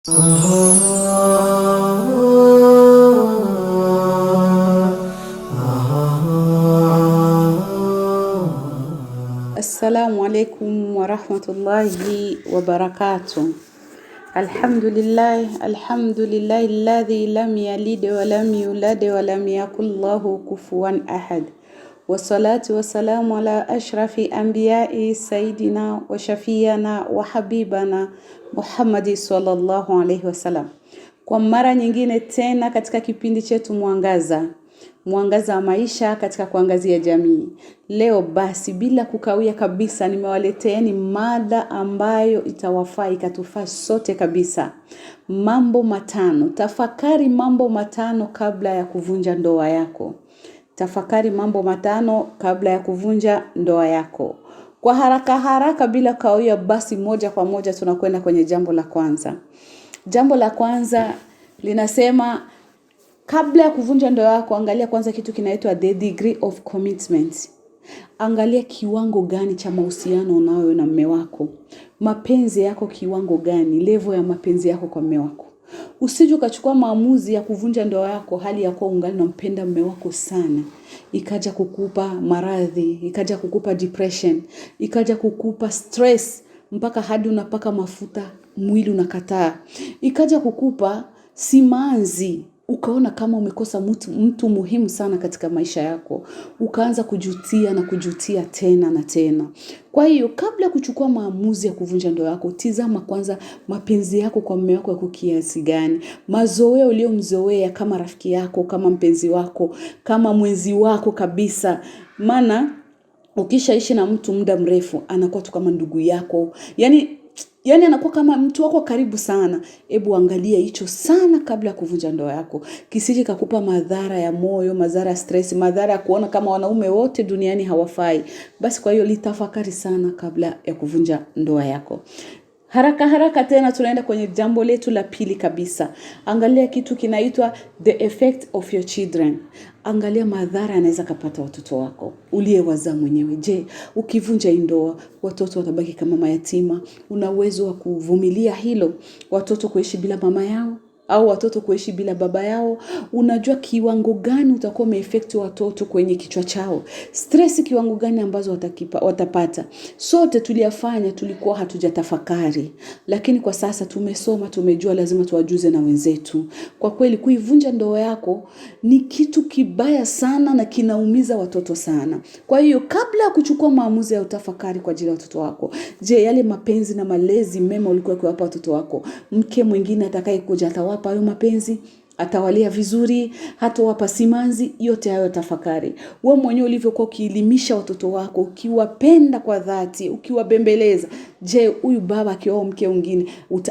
Assalamu alaikum wa rahmatullahi wa barakatuh. Alhamdulillah alladhi lam yalid wa lam yulad wa lam yakul lahu kufuwan ahad. Wassalatu wassalamu ala ashrafi anbiya'i sayyidina wa shafiyana wa habibana Muhammad sallallahu alaihi wasallam. Kwa mara nyingine tena katika kipindi chetu Mwangaza wa maisha katika kuangazia jamii. Leo basi bila kukawia kabisa nimewaleteeni mada ambayo itawafaa ikatufaa sote kabisa. Mambo matano. Tafakari mambo matano kabla ya kuvunja ndoa yako. Tafakari mambo matano kabla ya kuvunja ndoa yako. Kwa haraka bila kawia basi moja kwa moja tunakwenda kwenye jambo la kwanza. Jambo la kwanza linasema kabla ya kuvunja ndoa yako angalia kwanza kitu kinaitwa the degree of commitment. Angalia kiwango gani cha mahusiano unayo na mume wako. Mapenzi yako kiwango gani, level ya mapenzi yako kwa mume wako. Usije ukachukua maamuzi ya kuvunja ndoa yako hali ya kuwa ungali unampenda mume wako sana. Ikaja kukupa maradhi, ikaja kukupa depression, ikaja kukupa stress mpaka hadi unapaka mafuta mwili unakataa. Ikaja kukupa simanzi, ukaona kama umekosa mtu muhimu sana katika maisha yako. Ukaanza kujutia na kujutia tena na tena. Kwa hiyo kabla kuchukua maamuzi ya kuvunja ndoa yako, tizama kwanza mapenzi yako kwa mume wako yako kiasi gani. Mazoea uliyomzoea kama rafiki yako, kama mpenzi wako, kama mwenzi wako kabisa. Maana ukishaishi na mtu muda mrefu anakuwa tu kama ndugu yako. Yaani anakuwa kama mtu wako karibu sana. Hebu angalia hicho sana kabla kuvunja ndoa yako. Kisije kakupa madhara ya moyo, madhara ya stress, madhara ya kuona kama wanaume wote duniani hawafai. Basi kwa hiyo litafakari sana kabla ya kuvunja ndoa yako. Haraka tena tunaenda kwenye jambo letu la pili kabisa. Angalia kitu kinaitwa the effect of your children. Angalia madhara yanaweza kupata watoto wako uliyewazaa mwenyewe. Je, ukivunja ndoa watoto watabaki kama mayatima? Una uwezo wa kuvumilia hilo? Watoto kuishi bila mama yao au watoto kuishi bila baba yao? Unajua kiwango gani utakuwa umeaffect watoto kwenye kichwa chao? Stress kiwango gani ambazo watapata? Sote tuliyafanya tulikuwa hatujatafakari. Lakini kwa sasa tumesoma, tumejua lazima tuwajuze na wenzetu. Kwa kweli kuivunja ndoa yako ni kitu kibaya sana na kinaumiza watoto sana. Kwa hiyo kabla ya kuchukua maamuzi ya utafakari kwa ajili ya watoto wako, je, yale mapenzi na malezi mema ulikuwa ukiwapa watoto wako, mke mwingine atakayekuja atawapa hayo mapenzi? Atawalia vizuri? Hatawapa simanzi? Yote hayo tafakari. Wewe mwenyewe ulivyokuwa ukielimisha watoto wako, ukiwapenda kwa dhati, ukiwabembeleza, je, huyu baba akioa mke mwingine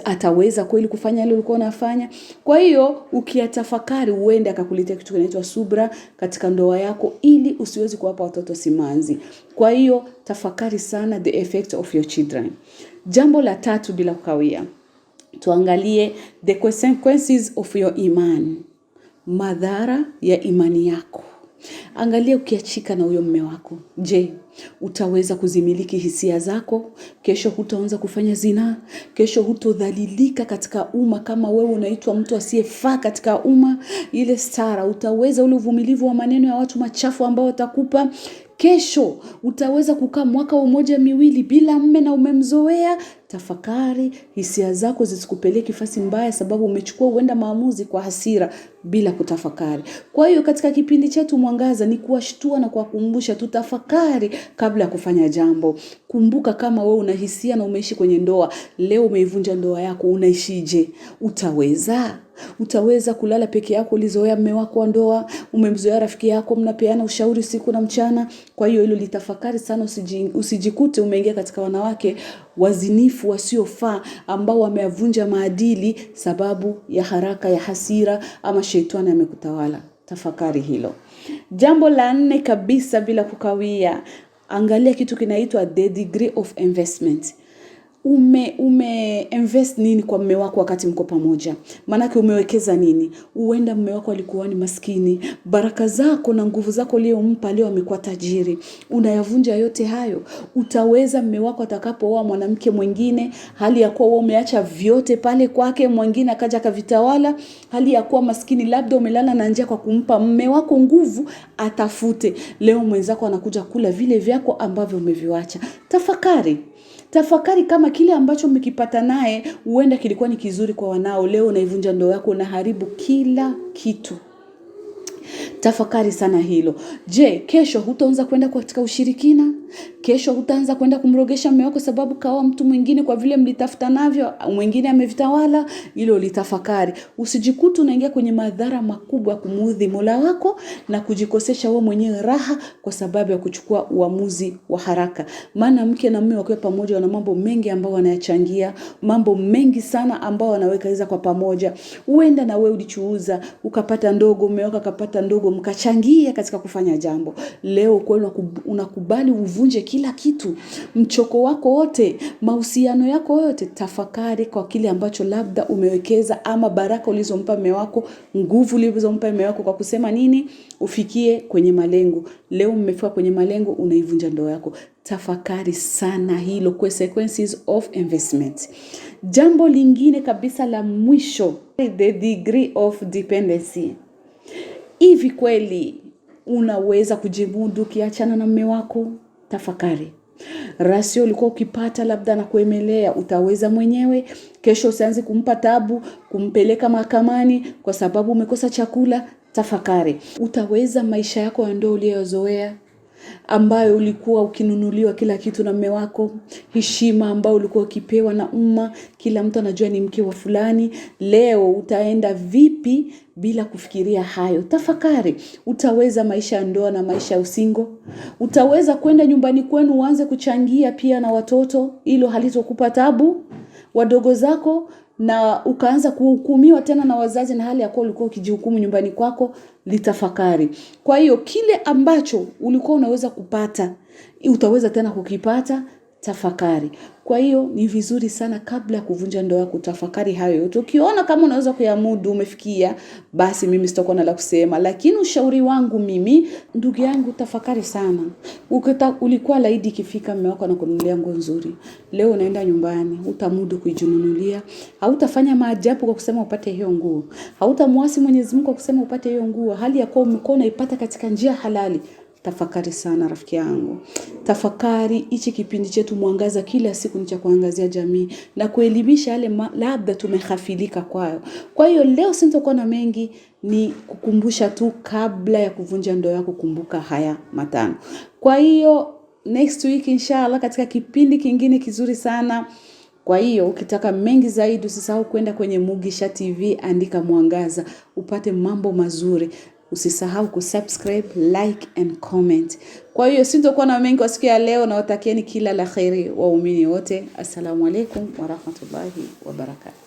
ataweza kweli kufanya yale ulikuwa unafanya? Kwa hiyo ukiyatafakari uende akakuletea kitu kinaitwa subra katika ndoa yako ili usiwezi kuwapa watoto simanzi. Kwa hiyo tafakari sana the effect of your children. Jambo la tatu bila kukawia. Tuangalie the consequences of your iman. Madhara ya imani yako. Angalia ukiachika na huyo mume wako. Je, utaweza kuzimiliki hisia zako? Kesho hutaanza kufanya zina? Kesho hutodhalilika katika umma kama wewe unaitwa mtu asiyefaa katika umma? Ile stara, utaweza ule uvumilivu wa maneno ya watu machafu ambao watakupa? Kesho utaweza kukaa mwaka mmoja miwili bila mume na umemzoea? Tafakari hisia zako zisikupeleke fasi mbaya sababu umechukua uenda maamuzi kwa hasira bila kutafakari. Kwa hiyo katika kipindi chetu Mwangaza ni kuwashtua na kuwakumbusha tutafakari kabla ya kufanya jambo. Kumbuka kama wewe una hisia na umeishi kwenye ndoa, leo umeivunja ndoa yako, unaishije? Utaweza kulala peke yako ulizoea mume wako wa ndoa, umemzoea rafiki yako mnapeana ushauri siku na mchana? Kwa hiyo hilo litafakari sana, usijikute umeingia katika wanawake wazinifu wasiofaa ambao wameyavunja maadili sababu ya haraka ya hasira ama shetani amekutawala. Tafakari hilo. Jambo la 4 kabisa bila kukawia. Angalia kitu kinaitwa the degree of investment. invest nini kwa mume wako wakati mko pamoja? Manake umewekeza nini? Huenda mume wako alikuwa ni maskini, baraka zako na nguvu zako uliyompa leo amekuwa tajiri. Unayavunja yote hayo. Utaweza mume wako atakapooa mwanamke mwingine, hali ya kuwa wewe umeacha vyote pale kwake, mwingine akaja akavitawala, hali ya kuwa maskini, labda umelala na njaa kwa kumpa mume wako nguvu atafute. Leo mwenzako anakuja kula vile vyako ambavyo umeviacha. Tafakari kama kile ambacho mkipata naye huenda kilikuwa ni kizuri kwa wanao, leo unaivunja ndoa yako, unaharibu kila kitu. Tafakari sana hilo. Je, kesho hutaanza kwenda katika ushirikina? Kesho hutaanza kwenda kumrogesha mume wako sababu kaoa mtu mwingine kwa vile mlitafuta navyo, mwingine amevitawala? Hilo litafakari. Usijikutu unaingia kwenye madhara makubwa ya kumuudhi Mola wako na kujikosesha wewe mwenyewe raha kwa sababu ya kuchukua uamuzi wa haraka. Maana mke na mume wakiwa pamoja wana mambo mengi ambao wanayachangia, mambo mengi sana ambao wanaweka kwa pamoja. Huenda na wewe ulichuuza, ukapata ndogo, mume wako akapata ndogo, mkachangia katika kufanya jambo. Leo kweli unakubali uvunje kila kitu, mchoko wako wote, mahusiano yako yote. Tafakari kwa kile ambacho labda umewekeza, ama baraka ulizompa mume wako, nguvu ulizompa mume wako kwa kusema nini ufikie kwenye malengo. Leo mmefika kwenye malengo, unaivunja ndoa yako. Tafakari sana hilo, consequences of investment. Jambo lingine kabisa la mwisho, the degree of dependency. Hivi kweli unaweza kujimudu kiachana na mume wako? Tafakari. Rasio ulikuwa ukipata labda na kuemelea, utaweza mwenyewe? Kesho usianze kumpa tabu, kumpeleka mahakamani kwa sababu umekosa chakula? Tafakari. Utaweza maisha yako ya ndoa uliyozoea, ambayo ulikuwa ukinunuliwa kila kitu na mume wako, heshima ambayo ulikuwa ukipewa na umma, kila mtu anajua ni mke wa fulani? Leo utaenda vipi bila kufikiria hayo? Tafakari. Utaweza maisha ya ndoa na maisha ya usingo? Utaweza kwenda nyumbani kwenu uanze kuchangia pia na watoto, hilo halitokupa tabu wadogo zako, na ukaanza kuhukumiwa tena na wazazi na hali ya kuwa ulikuwa ukijihukumu nyumbani kwako? Litafakari. Kwa hiyo kile ambacho ulikuwa unaweza kupata, utaweza tena kukipata? Tafakari. Kwa hiyo ni vizuri sana kabla ya kuvunja ndoa kutafakari hayo yote. Ukiona kama unaweza kuyamudu, umefikia, basi mimi sitakuwa na la kusema. Lakini ushauri wangu mimi, ndugu yangu, tafakari sana. Ulikuwa laidi ikifika mume wako anakununulia nguo nzuri, leo unaenda nyumbani utamudu kujinunulia? Hautafanya maajabu kwa kusema upate hiyo nguo, hautamwasi Mwenyezi Mungu kwa kusema upate hiyo nguo, hali ya kuwa umekuwa unaipata katika njia halali. Tafakari sana rafiki yangu. Tafakari. Hichi kipindi chetu Mwangaza kila siku ni cha kuangazia jamii na kuelimisha yale labda tumehafilika kwayo. Kwa hiyo leo sintokuwa na mengi, ni kukumbusha tu kabla ya kuvunja ndoa yako, kumbuka haya matano. Kwa hiyo next week inshallah katika kipindi kingine kizuri sana. Kwa hiyo ukitaka mengi zaidi usisahau kwenda kwenye Mugisha TV, andika Mwangaza upate mambo mazuri. Usisahau kusubscribe, like and comment. Kwa hiyo sintokuwa na mengi kwa siku ya leo, na watakieni kila la kheri waumini wote. Assalamu alaikum wa rahmatullahi wa barakatuh.